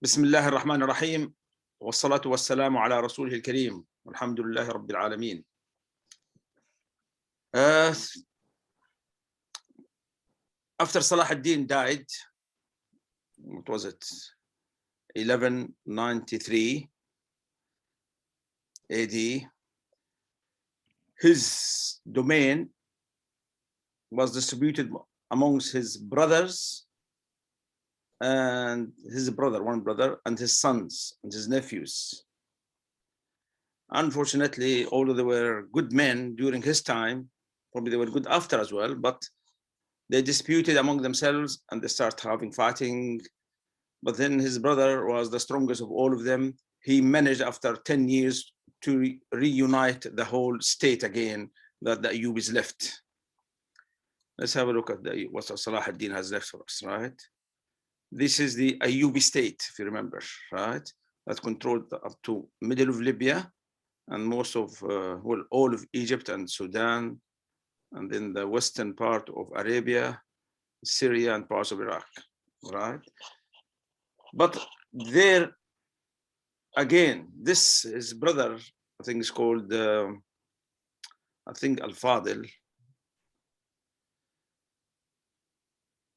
بسم الله الرحمن الرحيم والصلاة والسلام على رسوله الكريم والحمد لله رب العالمين. After Salah ad-Din died, what was it, 1193 AD, his domain was distributed amongst his brothers and one brother, and his sons and his nephews. Unfortunately, although they were good men during his time, probably they were good after as well, but they disputed among themselves and they started having fighting. But then his brother was the strongest of all of them. He managed after 10 years to reunite the whole state again that the Ayyubis left. Let's have a look at what Salah ad-Din has left for us, right? This is the Ayyubi state, if you remember, right? That controlled up to middle of Libya and most of, all of Egypt and Sudan, and then the western part of Arabia, Syria, and parts of Iraq, right? But there, again, his brother, I think is called, Al-Fadil.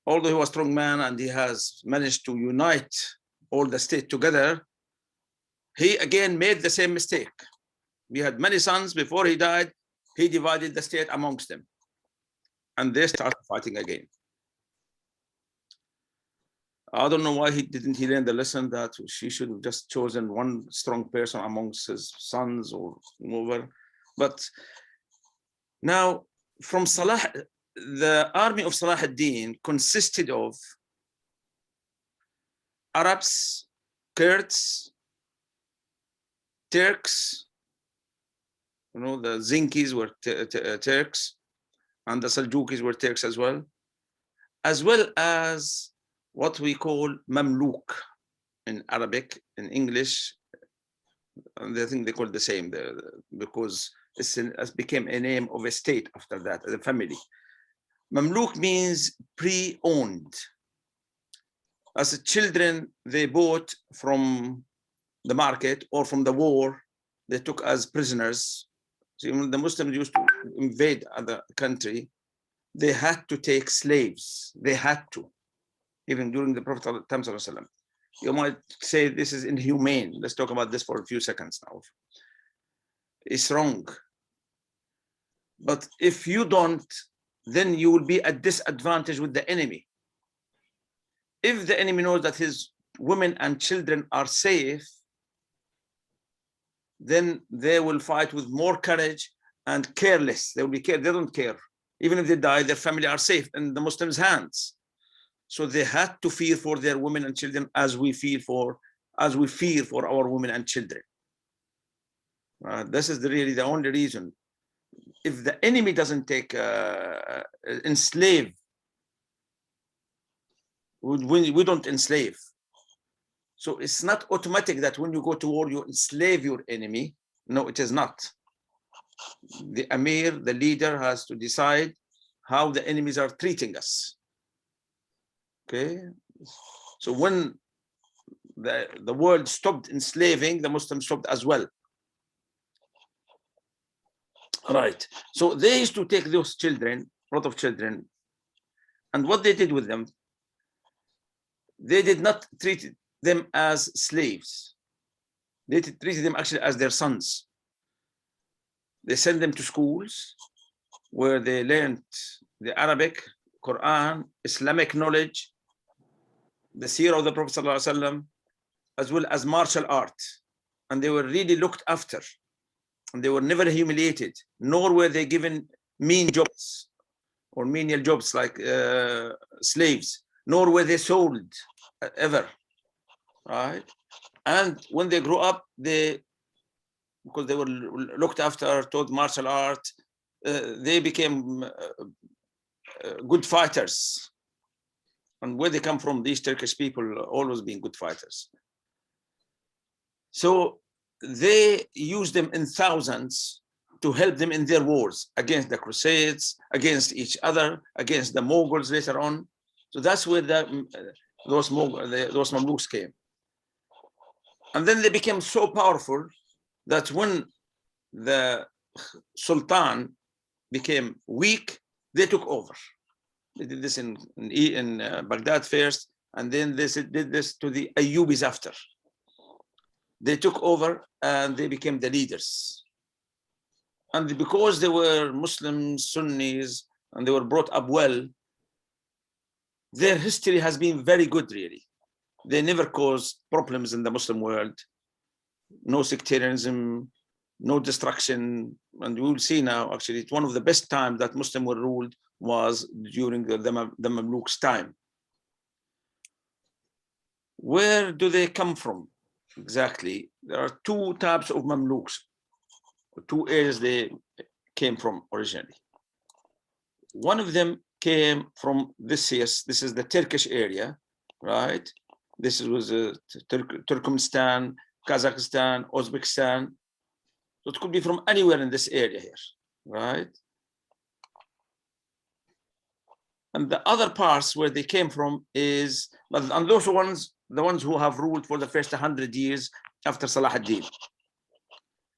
Although he was a strong man and he has managed to unite all the state together, he again made the same mistake. He had many sons. Before he died, he divided the state amongst them, and they started fighting again. I don't know why he didn't learn the lesson that she should have just chosen one strong person amongst his sons or whoever. But now, from Salah, the army of Salah ad-Din consisted of Arabs, Kurds, Turks. You know, the Zinkis were Turks, and the Seljukis were Turks as well as what we call Mamluk in Arabic. In English, and I think they call it the same because it became a name of a state after that, the family. Mamluk means pre-owned. As children, they bought from the market or from the war, they took as prisoners. So when the Muslims used to invade other country, they had to take slaves. They had to, even during the Prophet ﷺ. You might say this is inhumane. Let's talk about this for a few seconds now. It's wrong. But if you don't, then you will be at disadvantage with the enemy. If the enemy knows that his women and children are safe, then they will fight with more courage and careless. They will be careless. They don't care. Even if they die, their family are safe in the Muslims' hands. So they had to fear for their women and children as we fear for our women and children. This is really the only reason. If the enemy doesn't take enslave, we don't enslave. So it's not automatic that when you go to war, you enslave your enemy. No, it is not. The Amir, the leader, has to decide how the enemies are treating us. Okay. So when the world stopped enslaving, the Muslims stopped as well. Right. So they used to take those children, a lot of children, and what they did with them, they did not treat them as slaves. They treated them actually as their sons. They sent them to schools where they learned the Arabic, Quran, Islamic knowledge, the seerah of the Prophet ﷺ, as well as martial art. And they were really looked after. And they were never humiliated, nor were they given mean jobs or menial jobs like slaves, nor were they sold ever, right? And when they grew up, because they were looked after, taught martial art, they became good fighters. And where they come from, these Turkish people always being good fighters. So they used them in thousands to help them in their wars against the Crusades, against each other, against the Mongols later on. So that's where those Mamluks came. And then they became so powerful that when the Sultan became weak, they took over. They did this in Baghdad first, and then they did this to the Ayyubis after. They took over and they became the leaders. And because they were Muslims, Sunnis, and they were brought up well, their history has been very good, really. They never caused problems in the Muslim world. No sectarianism, no destruction. And we will see now, actually, it's one of the best times that Muslims were ruled was during the Mamluks time. Where do they come from? Exactly. There are two types of Mamluks, two areas they came from originally. One of them came from this is the Turkish area, right? This was Turkmenistan, Kazakhstan, Uzbekistan. So it could be from anywhere in this area here, right? And the other parts where they came from is, and those ones, the ones who have ruled for the first 100 years after Salah ad-Din,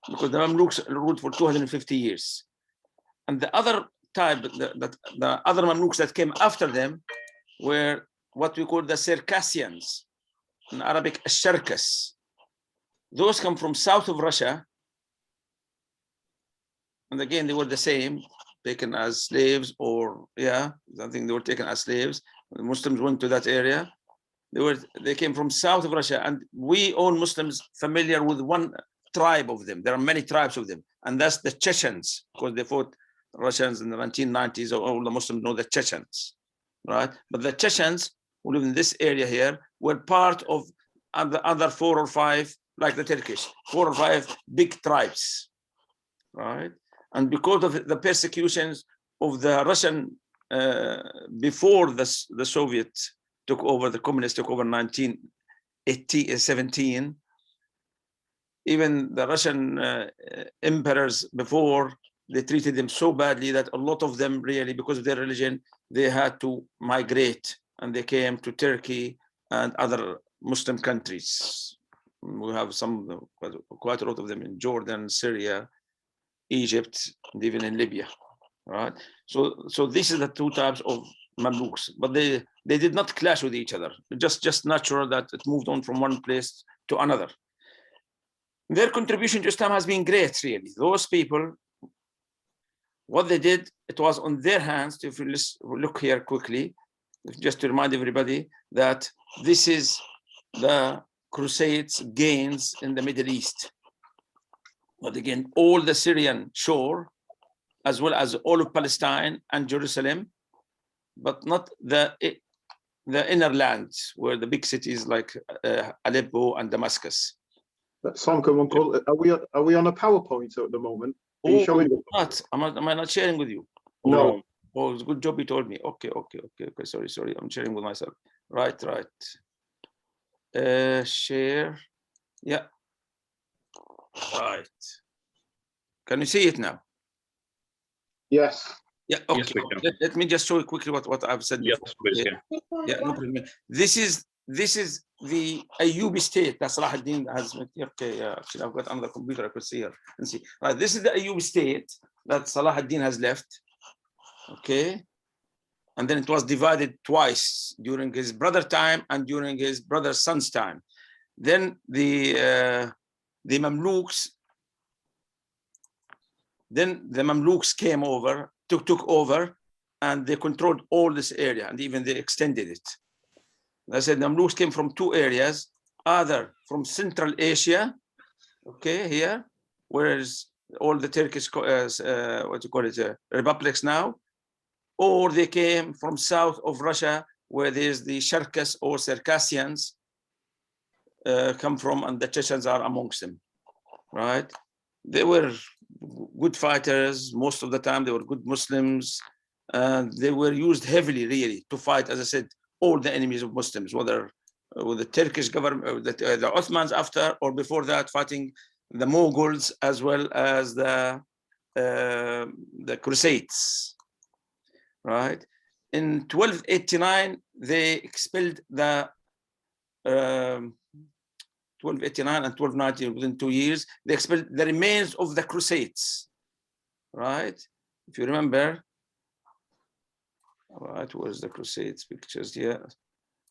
because the Mamluks ruled for 250 years. And the other type, the other Mamluks that came after them were what we call the Circassians, in Arabic, Sharkas. Those come from south of Russia. And again, they were the same, taken as slaves, or I think they were taken as slaves. The Muslims went to that area. They came from south of Russia, and we all Muslims familiar with one tribe of them. There are many tribes of them, and that's the Chechens, because they fought Russians in the 1990s. All the Muslims know the Chechens, right? But the Chechens who live in this area here were part of the other 4 or 5, like the Turkish, 4 or 5 big tribes, right? And because of the persecutions of the Russian before the Soviet took over, the communists took over 1917, even the Russian emperors before, they treated them so badly that a lot of them really, because of their religion, they had to migrate, and they came to Turkey and other Muslim countries. We have quite a lot of them in Jordan, Syria, Egypt, and even in Libya, right? So this is the two types of Mamluks, but they did not clash with each other. Just natural that it moved on from one place to another. Their contribution to Islam has been great, really. Those people, what they did, it was on their hands. If you look here quickly, just to remind everybody that this is the Crusades gains in the Middle East. But again, all the Syrian shore, as well as all of Palestine and Jerusalem, but not the inner lands, where the big cities like Aleppo and Damascus. Uncle, are we on a PowerPoint at the moment? Are you showing? Am I not sharing with you? No. Oh, it's a good job you told me. Okay. Sorry. I'm sharing with myself. Right. Share. Yeah. Right. Can you see it now? Yes. Yeah. Okay. Yes, let me just show you quickly what I've said before. Yes, please, yeah. No problem. This is the Ayyubi state that Salah ad-Din has. Okay. Actually, I've got another computer I could see here and see. Right. This is the Ayyubi state that Salah ad-Din has left. Okay. And then it was divided twice during his brother time and during his brother's son's time. Then the Mamluks. Then the Mamluks came over, took over, and they controlled all this area, and even they extended it. I said the Mamluks came from 2 areas, either from Central Asia, okay, here, whereas all the Turkish, republics now, or they came from south of Russia, where there's the Sharkas or Circassians come from, and the Chechens are amongst them, right? They were good fighters most of the time. They were good Muslims, and they were used heavily, really, to fight, as I said, all the enemies of Muslims, whether with the Turkish government, the Ottomans after or before that, fighting the Mongols as well as the Crusades, right? In 1289, they expelled the 1289 and 1290, within 2 years, they expelled the remains of the Crusades, right? If you remember, right, where's the Crusades pictures here?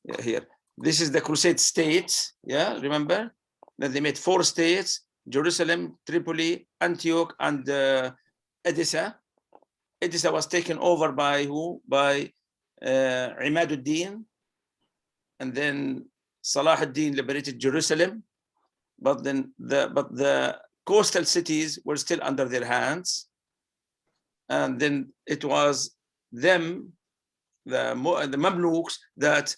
Yeah, here. This is the Crusade states, yeah, remember? That they made 4 states, Jerusalem, Tripoli, Antioch, and Edessa. Edessa was taken over by who? By Imaduddin, and then Salah ad-Din liberated Jerusalem, but then the coastal cities were still under their hands, and then it was them, the Mamluks, that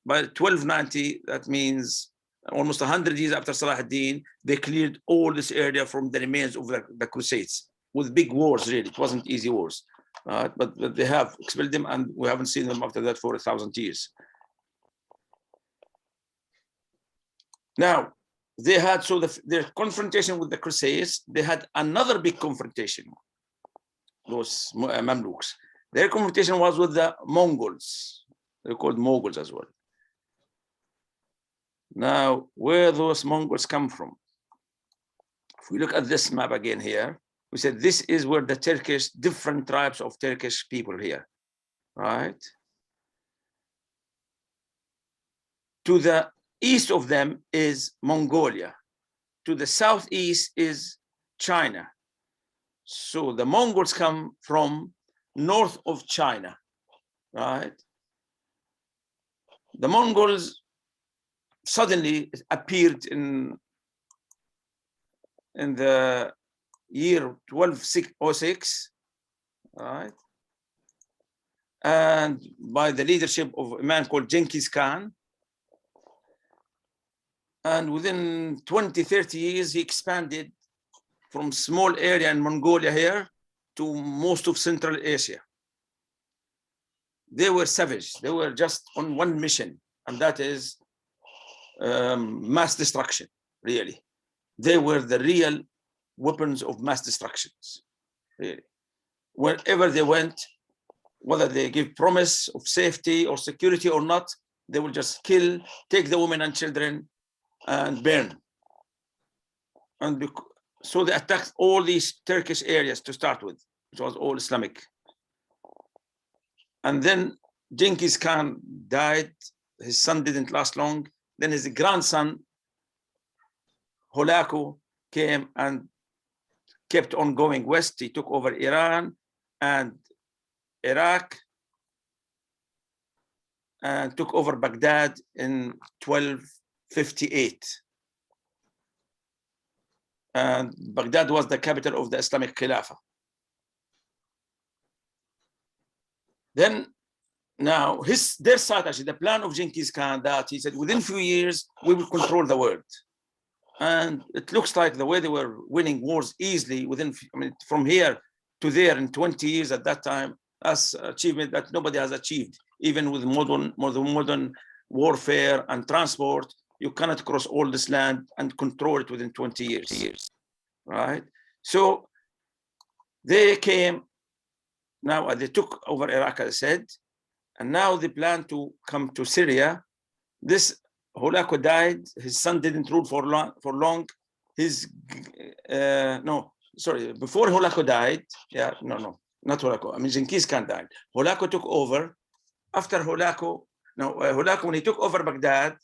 by 1290, that means almost 100 years after Salah ad-Din, they cleared all this area from the remains of the Crusades with big wars. Really, it wasn't easy wars, but they have expelled them, and we haven't seen them after that for 1,000 years. Now, they had, so their confrontation with the Crusades, they had another big confrontation, those Mamluks. Their confrontation was with the Mongols. They're called Mongols as well. Now, where those Mongols come from? If we look at this map again here, we said this is where the Turkish, different tribes of Turkish people here, right? To the east of them is Mongolia. To the southeast is China. So the Mongols come from north of China, right? The Mongols suddenly appeared in the year 1206, right? And by the leadership of a man called Genghis Khan. And within 20, 30 years, he expanded from small area in Mongolia here to most of Central Asia. They were savage. They were just on one mission, and that is mass destruction, really. They were the real weapons of mass destructions, really. Wherever they went, whether they give promise of safety or security or not, they will just kill, take the women and children, and burn. And so they attacked all these Turkish areas to start with, which was all Islamic. And then Genghis Khan died. His son didn't last long. Then his grandson, Hulaku, came and kept on going west. He took over Iran and Iraq and took over Baghdad in 1258. And Baghdad was the capital of the Islamic Khilafah. Then now their strategy, the plan of Genghis Khan, that he said within a few years we will control the world. And it looks like the way they were winning wars easily within, I mean, from here to there in 20 years at that time, that's achievement that nobody has achieved. Even with modern warfare and transport, you cannot cross all this land and control it within 20 years, right? So they came, now they took over Iraq, as I said, and now they plan to come to Syria. This Hulaku died, his son didn't rule for long. Before Hulaku died, not Hulaku, I mean Genghis Khan died. Hulaku took over. After Hulaku, Hulaku, when he took over Baghdad,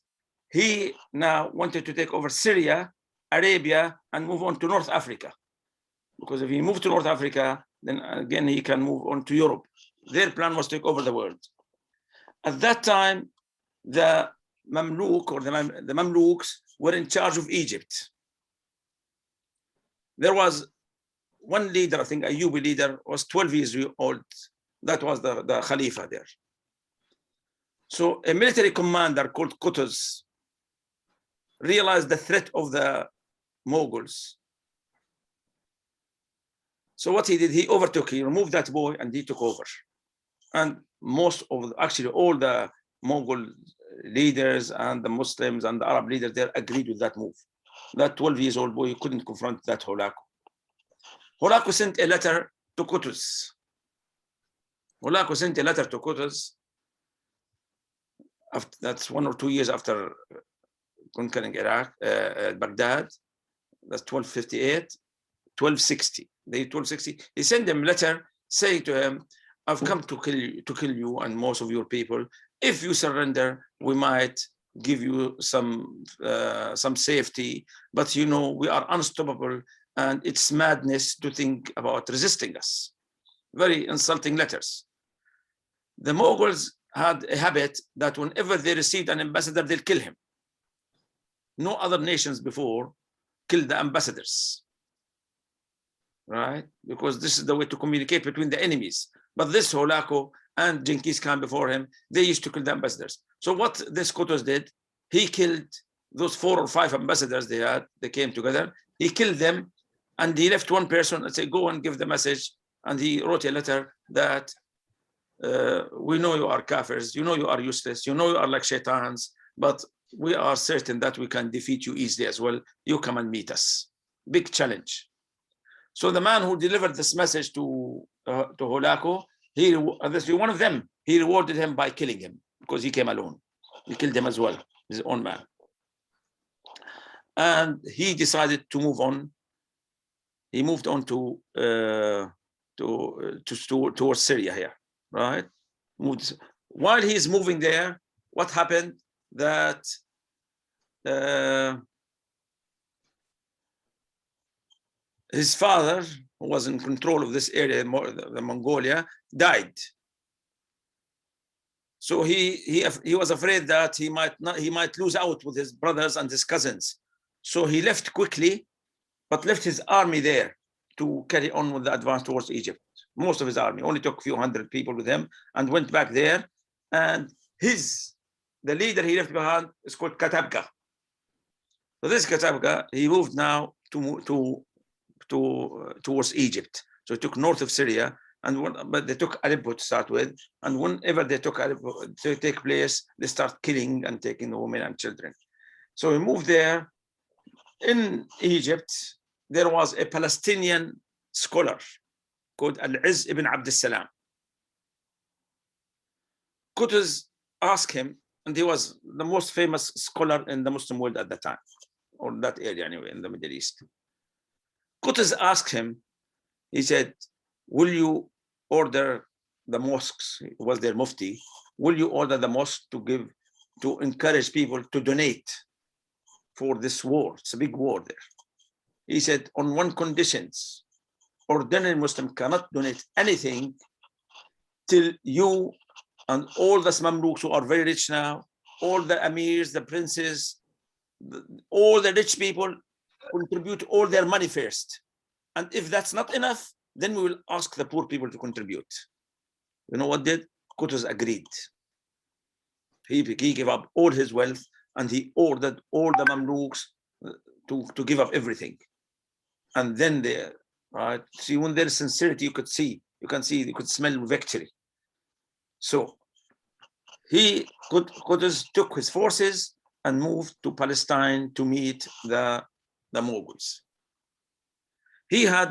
he now wanted to take over Syria, Arabia, and move on to North Africa. Because if he moved to North Africa, then again he can move on to Europe. Their plan was to take over the world. At that time, the Mamluk or the Mamluks were in charge of Egypt. There was one leader, I think Ayyubi leader, was 12 years old. That was the Khalifa there. So a military commander called Qutuz realized the threat of the Mongols. So what he did, he removed that boy and he took over. And actually all the Mongol leaders and the Muslims and the Arab leaders there agreed with that move. That 12 years old boy couldn't confront that Hulaku. Hulaku sent a letter to Qutuz. That's 1 or 2 years after conquering Iraq, Baghdad. That's 1258, 1260. They 1260. He sent them a letter saying to him, "I've come to kill you and most of your people. If you surrender, we might give you some safety, but you know we are unstoppable, and it's madness to think about resisting us." Very insulting letters. The Mongols had a habit that whenever they received an ambassador, they'll kill him. No other nations before killed the ambassadors, right? Because this is the way to communicate between the enemies. But this Holako and Genghis Khan before him, they used to kill the ambassadors. So what this Qutuz did, he killed those 4 or 5 ambassadors they had. They came together. He killed them, and he left one person and said, "Go and give the message." And he wrote a letter that we know you are kafirs, you know you are useless, you know you are like shaitans, but we are certain that we can defeat you easily as well. You come and meet us. Big challenge. So the man who delivered this message to Holako, one of them, he rewarded him by killing him because he came alone. He killed him as well, his own man. And he decided to move on. He moved on towards Syria here, right? While he's moving there, what happened? That his father, who was in control of this area, the Mongolia, died. So he was afraid that he might lose out with his brothers and his cousins. So he left quickly, but left his army there to carry on with the advance towards Egypt. Most of his army only took a few hundred people with him and went back there. And the leader he left behind is called Katabga. So this Katabga, he moved now towards Egypt. So he took north of Syria, but they took Aleppo to start with. And whenever they took Aleppo to take place, they start killing and taking the women and children. So he moved there. In Egypt, there was a Palestinian scholar called Al-Izz ibn Abd al-Salam. Qutuz asked him, and he was the most famous scholar in the Muslim world at that time, or that area anyway, in the Middle East. Qutuz asked him, he said, "Will you order the mosques?" It was their mufti. "Will you order the mosque to encourage people to donate for this war? It's a big war there." He said, "On one conditions, ordinary Muslim cannot donate anything till you and all the Mamluks who are very rich now, all the emirs, the princes, all the rich people contribute all their money first. And if that's not enough, then we will ask the poor people to contribute." You know what did? Qutuz agreed. He gave up all his wealth, and he ordered all the Mamluks to give up everything. And then they, right? See, when there's sincerity, you could smell victory. So Qutuz took his forces and moved to Palestine to meet the Mongols. He had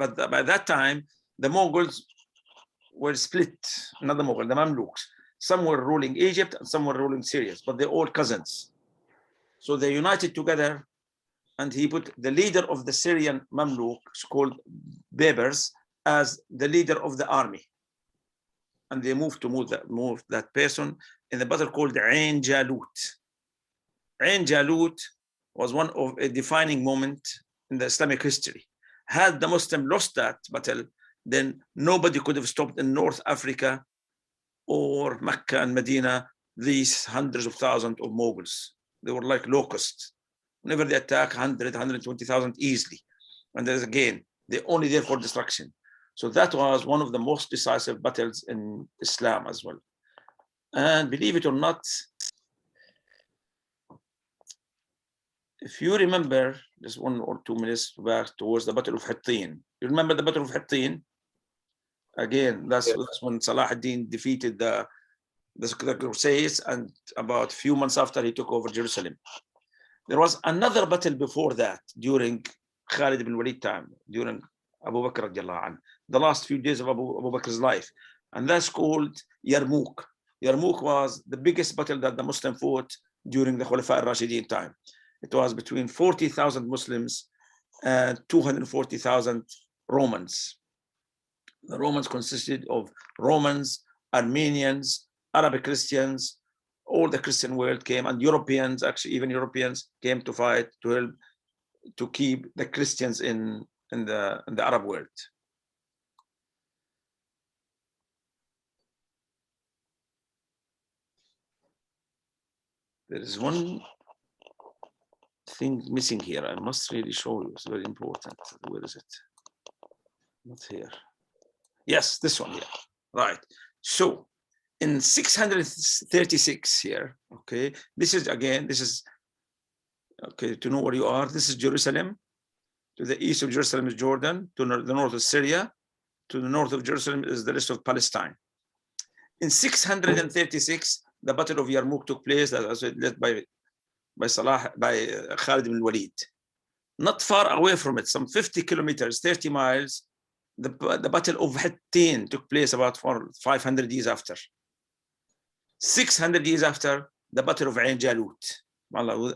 but by that time, the Mongols were split. Another Mongol, the Mamluks. Some were ruling Egypt and some were ruling Syria, but they're all cousins. So they united together, and he put the leader of the Syrian Mamluks, called Babers, as the leader of the army. And they moved that person in the battle called Ain Jalut. Ain Jalut was one of a defining moment in the Islamic history. Had the Muslim lost that battle, then nobody could have stopped in North Africa or Mecca and Medina these hundreds of thousands of Mongols. They were like locusts. Whenever they attack, 100, 120,000 easily. And there's again, they're only there for destruction. So that was one of the most decisive battles in Islam as well. And believe it or not, if you remember, just 1 or 2 minutes back towards the Battle of Hittin. You remember the Battle of Hittin? Again, that's when Salah ad-Din defeated the Crusades, and about a few months after he took over Jerusalem. There was another battle before that during Khalid ibn Walid time, during Abu Bakr radiallahu anh, the last few days of Abu Bakr's life, and that's called Yarmouk. Yarmouk was the biggest battle that the Muslim fought during the Khulafa al-Rashidin time. It was between 40,000 Muslims and 240,000 Romans. The Romans consisted of Romans, Armenians, Arabic Christians, all the Christian world came, and Europeans, actually even Europeans came to fight to help to keep the Christians in the Arab world. There is one thing missing here. I must really show you. It's very important. Where is it? Not here. Yes, this one here. Right. So in 636 here, okay, this is again, this is, okay, to know where you are, this is Jerusalem. To the east of Jerusalem is Jordan. To the north of Syria. To the north of Jerusalem is the rest of Palestine. In 636, the Battle of Yarmouk took place, that was led by Khalid ibn Walid. Not far away from it, some 50 kilometers, 30 miles, the Battle of Hattin took place about 500 years after. 600 years after, the Battle of Ain Jalut,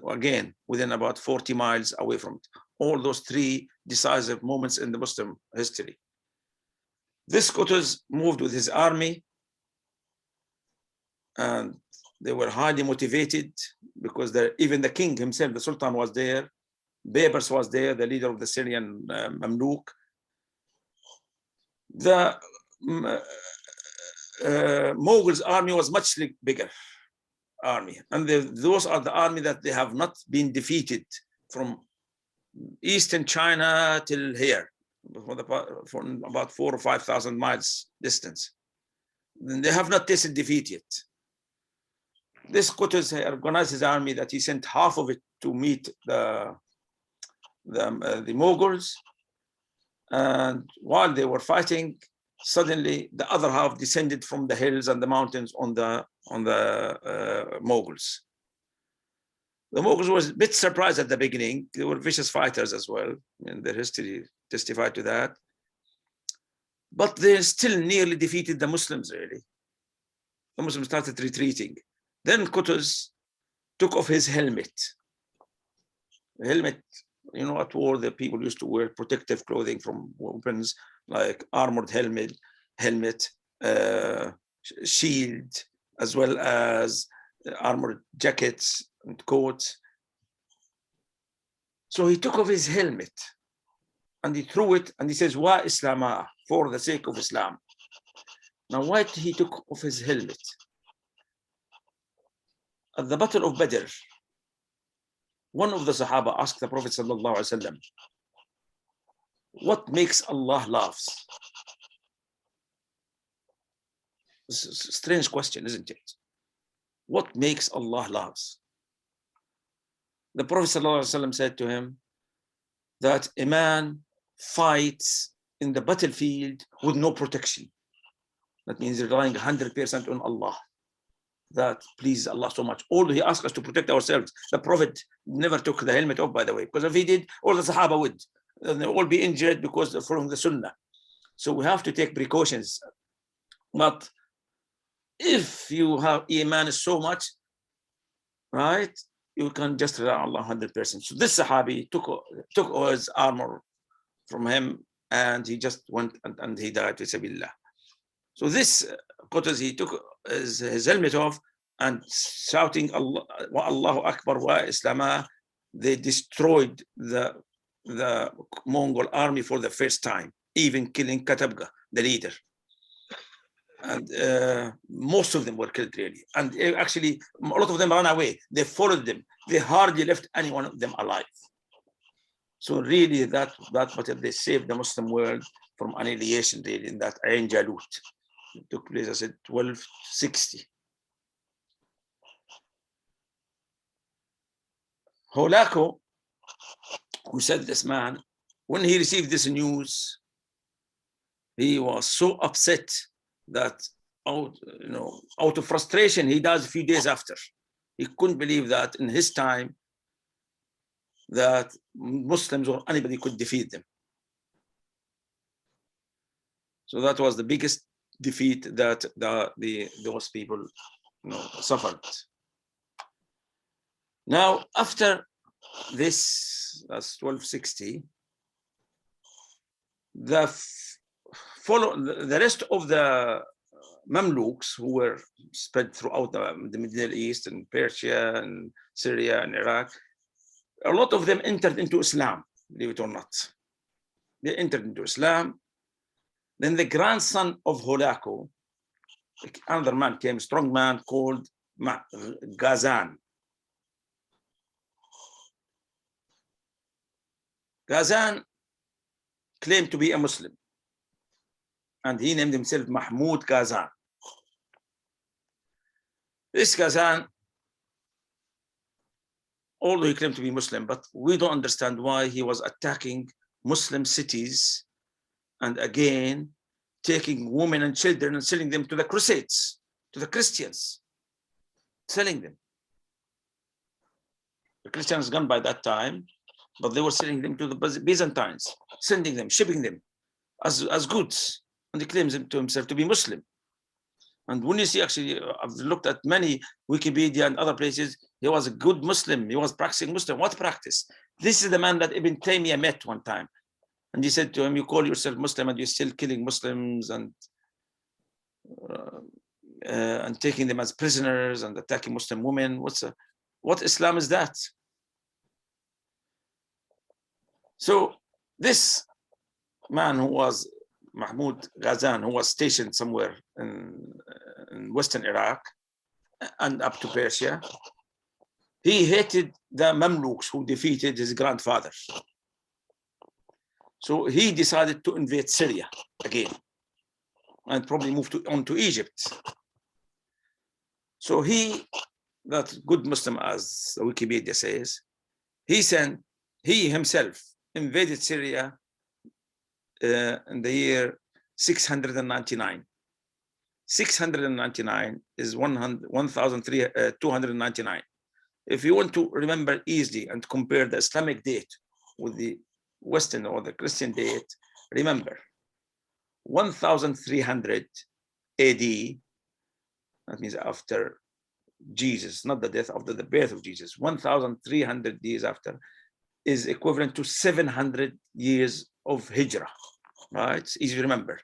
again, within about 40 miles away from it. All those three decisive moments in the Muslim history. This Qutuz moved with his army, and they were highly motivated because even the king himself, the Sultan, was there. Babers was there, the leader of the Syrian Mamluk. The Mongols' army was much bigger army, and those are the army that they have not been defeated from eastern China till here, for about 4,000 or 5,000 miles distance. They have not tasted defeat yet. This Qutuz organized his army that he sent half of it to meet the Mongols, and while they were fighting, suddenly the other half descended from the hills and the mountains on the Mongols. The Mongols was a bit surprised at the beginning. They were vicious fighters as well, and their history testified to that. But they still nearly defeated the Muslims, really. The Muslims started retreating. Then Qutuz took off his helmet. The helmet, you know, at war, the people used to wear protective clothing from weapons, like armored helmet, shield, as well as armored jackets and coats. So he took off his helmet and he threw it, and he says, "Wa Islamah," for the sake of Islam. Now, why he took off his helmet? At the Battle of Badr, one of the Sahaba asked the Prophet sallallahu alaihi wasallam, "What makes Allah laughs?" It's a strange question, isn't it? What makes Allah laughs? The Prophet sallallahu alaihi wasallam said to him that a man fights in the battlefield with no protection. That means relying 100% on Allah. That pleases Allah so much. Although he asked us to protect ourselves, the Prophet never took the helmet off, by the way, because if he did, all the Sahaba would. And they all be injured because they're following the Sunnah. So we have to take precautions. But if you have Iman so much, right, you can just rely on Allah 100%. So this Sahabi took his armor from him, and he just went and he died fi sabilillah. So this Qutuz, he took his helmet off and shouting Allah, wa Allahu Akbar wa Islamah, they destroyed the Mongol army for the first time, even killing Katabga, the leader. And most of them were killed, really. And actually, a lot of them ran away. They followed them. They hardly left any one of them alive. So really, that battle, they saved the Muslim world from annihilation, really, in that Ain Jalut. It took place, I said, 1260. Holako, who said this man, when he received this news, he was so upset that out of frustration, he died a few days after. He couldn't believe that in his time that Muslims or anybody could defeat them. So that was the biggest defeat that those people suffered. Now, after this, that's 1260, the rest of the Mamluks who were spread throughout the Middle East and Persia and Syria and Iraq, a lot of them entered into Islam, believe it or not. They entered into Islam. Then the grandson of Holako, another man came, strong man called Ghazan. Ghazan claimed to be a Muslim, and he named himself Mahmud Ghazan. This Ghazan, although he claimed to be Muslim, but we don't understand why he was attacking Muslim cities and again taking women and children and selling them to the Crusades, to the Christians, selling them. The Christians gone by that time, but they were selling them to the Byzantines, sending them, shipping them as goods. And he claims to himself to be Muslim. And when you see, actually, I've looked at many Wikipedia and other places, he was a good Muslim. He was practicing Muslim. What practice? This is the man that Ibn Taymiyyah met one time. And he said to him, you call yourself Muslim and you're still killing Muslims and taking them as prisoners and attacking Muslim women. What Islam is that? So this man who was Mahmud Ghazan, who was stationed somewhere in Western Iraq and up to Persia, he hated the Mamluks who defeated his grandfather. So he decided to invade Syria again and probably move on to Egypt. So he, that good Muslim as Wikipedia says, he himself invaded Syria in the year 699. 699 is 1,299. If you want to remember easily and compare the Islamic date with the Western or the Christian date, remember 1,300 AD, that means after Jesus, not the death, after the birth of Jesus, 1,300 years after, is equivalent to 700 years of Hijrah, right? It's easy to remember.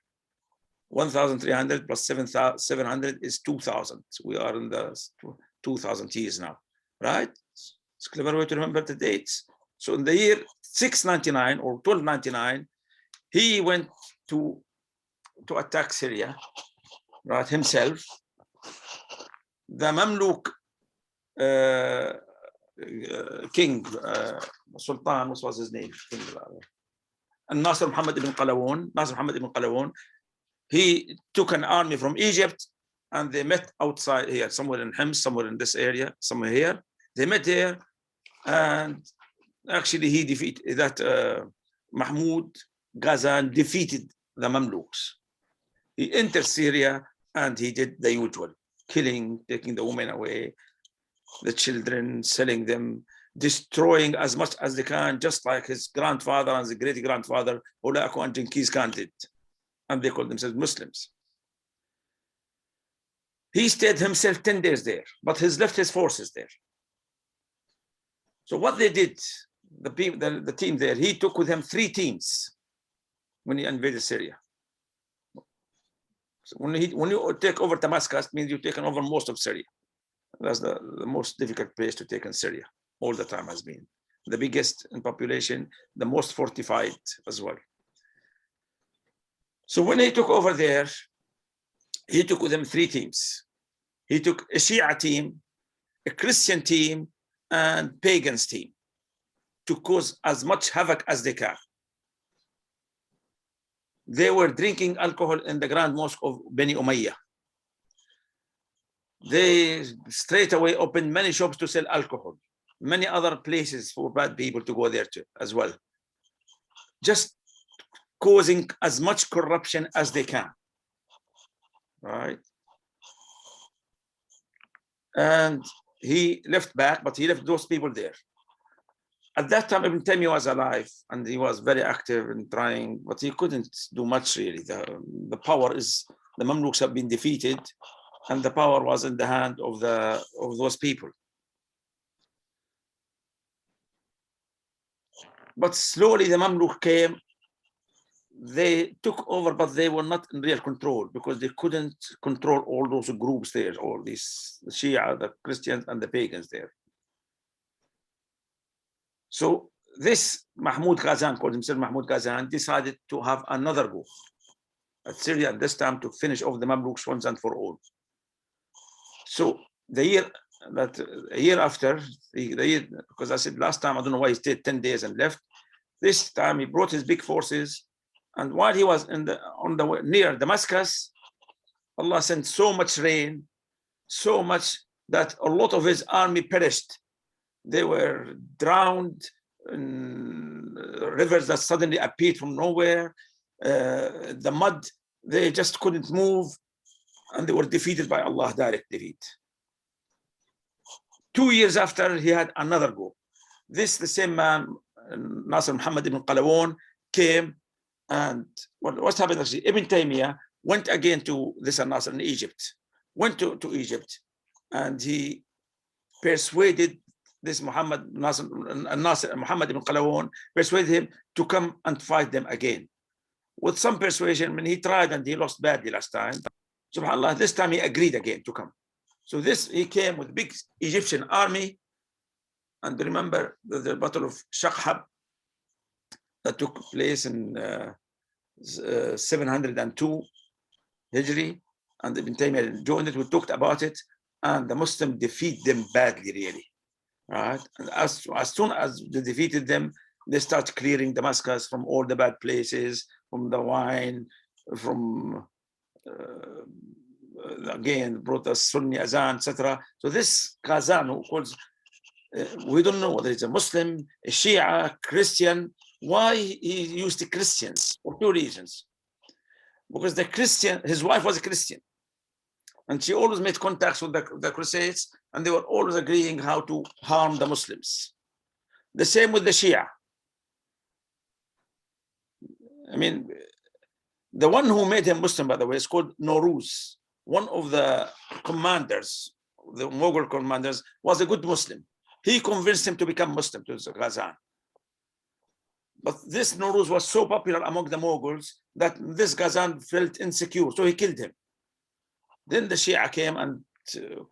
1,300 plus 700 is 2,000. We are in the 2,000 years now, right? It's a clever way to remember the dates. So in the year 699 or 1299, he went to attack Syria, right, himself. The Mamluk king, Sultan, what was his name? And Nasr Muhammad ibn Qalawun, he took an army from Egypt and they met outside here, somewhere in Hims, somewhere in this area, somewhere here. They met here and actually he defeated that Mahmud Ghazan defeated the Mamluks. He entered Syria and he did the usual, killing, taking the women away, the children, selling them, destroying as much as they can, just like his grandfather and his great-grandfather, Holako and Genghis Khan did. And they called themselves Muslims. He stayed himself 10 days there, but he left his forces there. So what they did, the team there, he took with him 3 teams when he invaded Syria. So when you take over Damascus, it means you've taken over most of Syria. That's the most difficult place to take in Syria, all the time has been. The biggest in population, the most fortified as well. So when he took over there, he took with him 3 teams. He took a Shia team, a Christian team, and pagans team to cause as much havoc as they can. They were drinking alcohol in the Grand Mosque of Bani Umayyah. They straight away opened many shops to sell alcohol, many other places for bad people to go there too, as well. Just causing as much corruption as they can, right? And he left back, but he left those people there. At that time, Ibn Taymiyyah was alive and he was very active in trying, but he couldn't do much really. The power is, the Mamluks have been defeated, and the power was in the hand of those people. But slowly the Mamluk came. They took over, but they were not in real control because they couldn't control all those groups there, all these the Shia, the Christians, and the pagans there. So this Mahmud Ghazan, called himself Mahmud Ghazan, decided to have another go at Syria, and this time to finish off the Mamluks once and for all. So the year that a year after, the year, because I said last time, I don't know why he stayed 10 days and left. This time he brought his big forces, and while he was on the way near Damascus, Allah sent so much rain, so much that a lot of his army perished. They were drowned in rivers that suddenly appeared from nowhere. The mud, they just couldn't move, and they were defeated by Allah, direct defeat. 2 years after, he had another go. The same man, Nasr Muhammad ibn Qalawun, came, and what happened actually, Ibn Taymiyyah went again to this Nasr in Egypt, went to Egypt, and he persuaded this Muhammad ibn Qalawun, persuaded him to come and fight them again. With some persuasion, when he tried and he lost badly last time, subhanAllah, this time he agreed again to come. So he came with a big Egyptian army. And remember the Battle of Shakhab that took place in 702 Hijri, and Ibn Taymiyyah joined it. We talked about it, and the Muslims defeat them badly, really. Right? And as soon as they defeated them, they start clearing Damascus from all the bad places, from the wine, from again brought us Sunni Azan, etc. So this Ghazan, who calls, we don't know whether it's a Muslim, a Shia, Christian. Why he used the Christians? For two reasons. Because the Christian, his wife was a Christian, and she always made contacts with the Crusades, and they were always agreeing how to harm the Muslims. The same with the Shia. I mean, the one who made him Muslim, by the way, is called Nowruz. One of the commanders, the Mughal commanders, was a good Muslim. He convinced him to become Muslim, to Ghazan. But this Nowruz was so popular among the Mongols that this Ghazan felt insecure, so he killed him. Then the Shia came and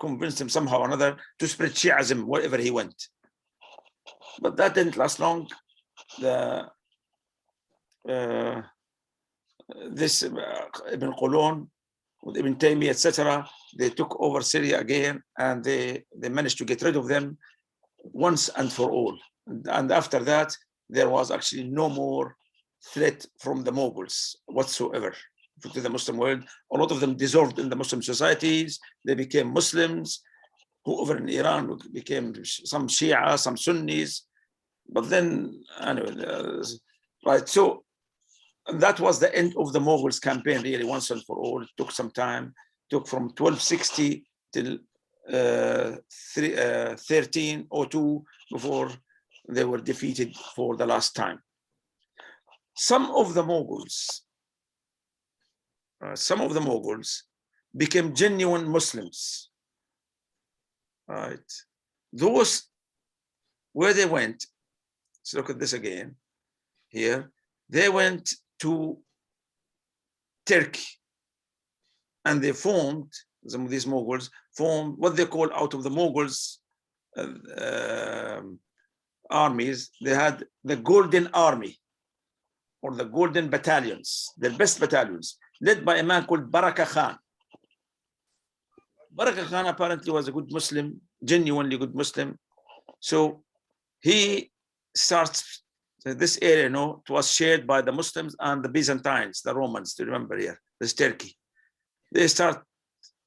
convinced him somehow or another to spread Shi'ism wherever he went. But that didn't last long. This Ibn Qulun, with Ibn Taymiyyah, etc., they took over Syria again, and they managed to get rid of them once and for all. And after that, there was actually no more threat from the Mongols whatsoever to the Muslim world. A lot of them dissolved in the Muslim societies. They became Muslims. Whoever in Iran became some Shia, some Sunnis. But then, anyway, right. So that was the end of the Mongols campaign, really, once and for all. It took some time. It took from 1260 till 1302 before they were defeated for the last time. Some of the Mongols became genuine Muslims. Right. Those, where they went, let's look at this again here. They went to Turkey, and they formed, some of these Mongols formed what they call, out of the Mongols armies, they had the Golden Army, or the Golden Battalions, the best battalions, led by a man called Baraka Khan. Baraka Khan apparently was a good Muslim, genuinely good Muslim. So he starts this area, you know, it was shared by the Muslims and the Byzantines, the Romans, do you remember here, this Turkey. They start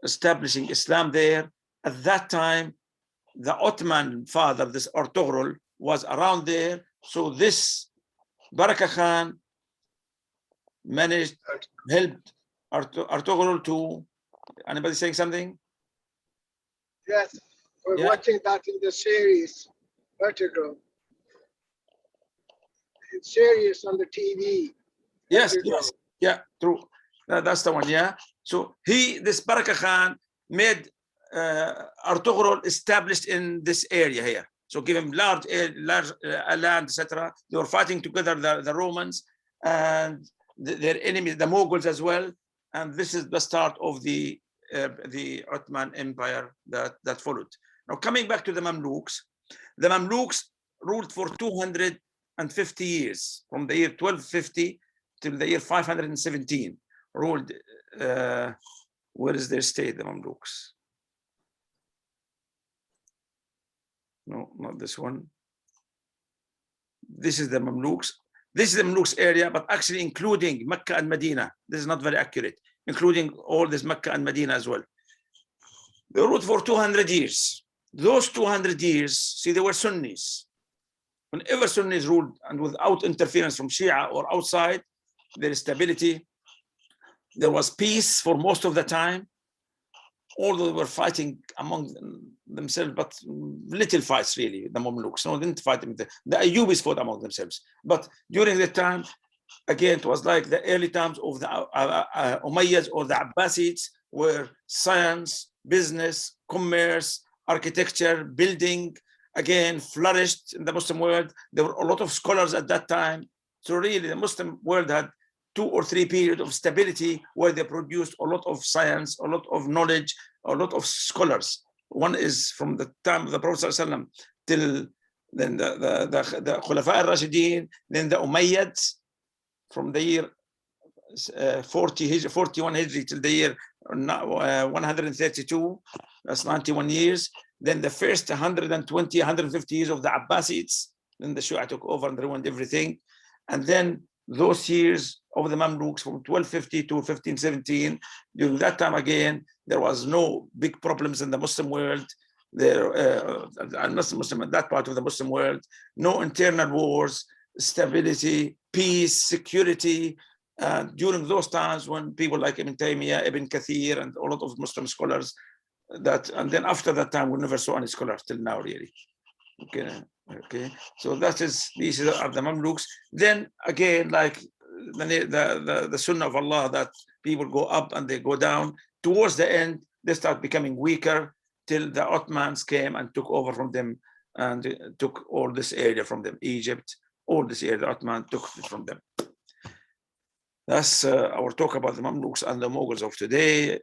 establishing Islam there. At that time, the Ottoman father, this Ertugrul, was around there. So this Baraka Khan helped Ertugrul to, anybody saying something? Yes, we're watching that in the series, Vertigo. It's series on the TV. Yes, yes, yeah, true. That's the one, yeah. So this Baraka Khan made Ertugrul established in this area here. So give them large land, etc. They were fighting together, the Romans and their enemies, the Mongols as well. And this is the start of the Ottoman Empire that followed. Now coming back to the Mamluks ruled for 250 years, from the year 1250 till the year 517. Ruled. Where is their state, the Mamluks? No, not this one. This is the Mamluks. This is the Mamluks area, but actually including Mecca and Medina. This is not very accurate, including all this Mecca and Medina as well. They ruled for 200 years. Those 200 years, see, they were Sunnis. Whenever Sunnis ruled and without interference from Shia or outside, there is stability. There was peace for most of the time. Although they were fighting among themselves, but little fights really, the Mamluks. No, they didn't fight them. The Ayyubis fought among themselves. But during the time, again, it was like the early times of the Umayyads or the Abbasids, where science, business, commerce, architecture, building, again, flourished in the Muslim world. There were a lot of scholars at that time. So really, the Muslim world had 2 or 3 periods of stability where they produced a lot of science, a lot of knowledge, a lot of scholars. One is from the time of the Prophet ﷺ till then the Khulafa al-Rashidin, then the Umayyads from the year 41 Hijri till the year 132, that's 91 years. Then the first 120, 150 years of the Abbasids, then the Shia took over and ruined everything. And then those years of the Mamluks from 1250 to 1517, during that time again, there was no big problems in the Muslim world. There, Muslim, that part of the Muslim world, no internal wars, stability, peace, security. During those times when people like Ibn Taymiyyah, Ibn Kathir, and a lot of Muslim scholars, and then after that time, we never saw any scholars till now, really. Okay. So these are the Mamluks. Then again, like the Sunnah of Allah, that people go up and they go down. Towards the end, they start becoming weaker till the Ottomans came and took over from them and took all this area from them. Egypt, all this area, the Ottoman took it from them. That's our talk about the Mamluks and the Mongols of today.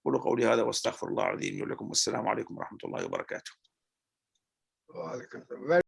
قولوا قولي هذا واستغفر الله العظيم لكم والسلام عليكم ورحمة الله وبركاته.